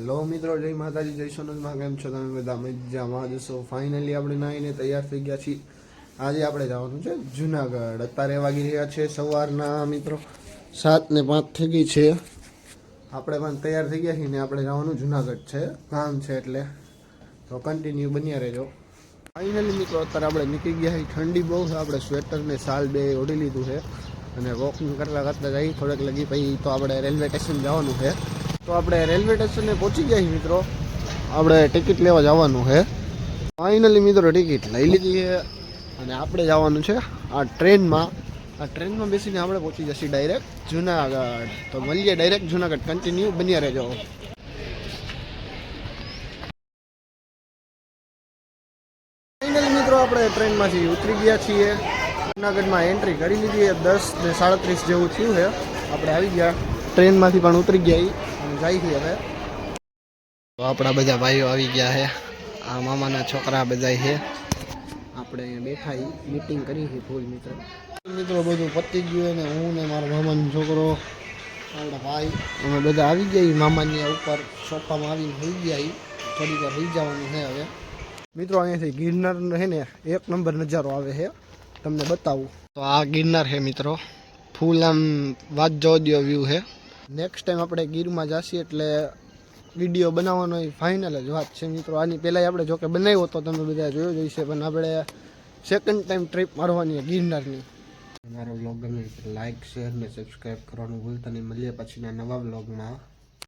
Hello મિત્રો, જય માતાજી, જય સોનલમાં. કેમ છો તમે બધા? મજામાં જશો. ફાઇનલી આપણે નાહીને તૈયાર થઈ ગયા છીએ. આજે આપણે જવાનું છે જુનાગઢ. અત્યારે વાગી રહ્યા છે સવારના મિત્રો 7:05 થઈ ગઈ છે. આપણે પણ તૈયાર થઈ ગયા છીએ ને આપણે જવાનું જુનાગઢ છે, કામ છે એટલે. તો કન્ટિન્યુ બન્યા રહેજો. ફાઇનલી મિત્રો અત્યારે આપણે નીકળી ગયા છીએ. ઠંડી બહુ છે, આપણે સ્વેટર ને શાલ બે ઓઢી લીધું છે અને વોકિંગ કરતા જઈ થોડેક લગી પછી તો આપણે રેલવે સ્ટેશન જવાનું છે. તો આપણે રેલવે સ્ટેશને પહોંચી ગયા છીએ મિત્રો. આપણે ટિકિટ લેવા જવાનું છે. ફાઇનલી મિત્રો ટિકિટ લઈ લીધી છે અને આપણે જવાનું છે આ ટ્રેનમાં બેસીને આપણે પહોંચી જશે ડાયરેક્ટ જુનાગઢ. તો મળીએ ડાયરેક્ટ જુનાગઢ. કન્ટિન્યુ બન્યા રહેજો. ફાઇનલી મિત્રો આપણે ટ્રેનમાંથી ઉતરી ગયા છીએ. જુનાગઢમાં એન્ટ્રી કરી લીધી. 10:37 જેવું થયું છે. આપણે આવી ગયા, ટ્રેનમાંથી પણ ઉતરી ગયા અને જાય છે હવે. તો આપણા બધા ભાઈઓ આવી ગયા છે. આ મામાના છોકરા બધા છે. આપણે અહીંયા બેઠા મીટિંગ કરી છે ફૂલ મિત્રો બધું પતી ગયું ને હું ને મારો મામાનો છોકરો, આપણા ભાઈ, અમે બધા આવી ગયા. મામાની ઉપર સોફામાં આવીને થઈ ગયા. થોડી વાર રહી જવાનું છે હવે. મિત્રો અહીંયાથી ગિરનાર છે ને એક નંબર નજારો આવે છે, તમને બતાવું. તો આ ગિરનાર છે મિત્રો, ફૂલ આમ વાત જોવા દો વ્યૂ છે. નેક્સ્ટ ટાઈમ આપણે ગીરમાં જઈએ એટલે વિડીયો બનાવવાનો ફાઇનલ જ વાત છે મિત્રો. આની પહેલાં આપણે જોકે બનાવ્યો હતો, તમે બધા જોયો જ હશે, પણ આપણે સેકન્ડ ટાઈમ ટ્રીપ મારવાની ગિરનારની. મારો વ્લોગ ગમે લાઇક, શેર ને સબસ્ક્રાઈબ કરવાનું ભૂલતા નહીં. મળીએ પછીના નવા વ્લોગમાં.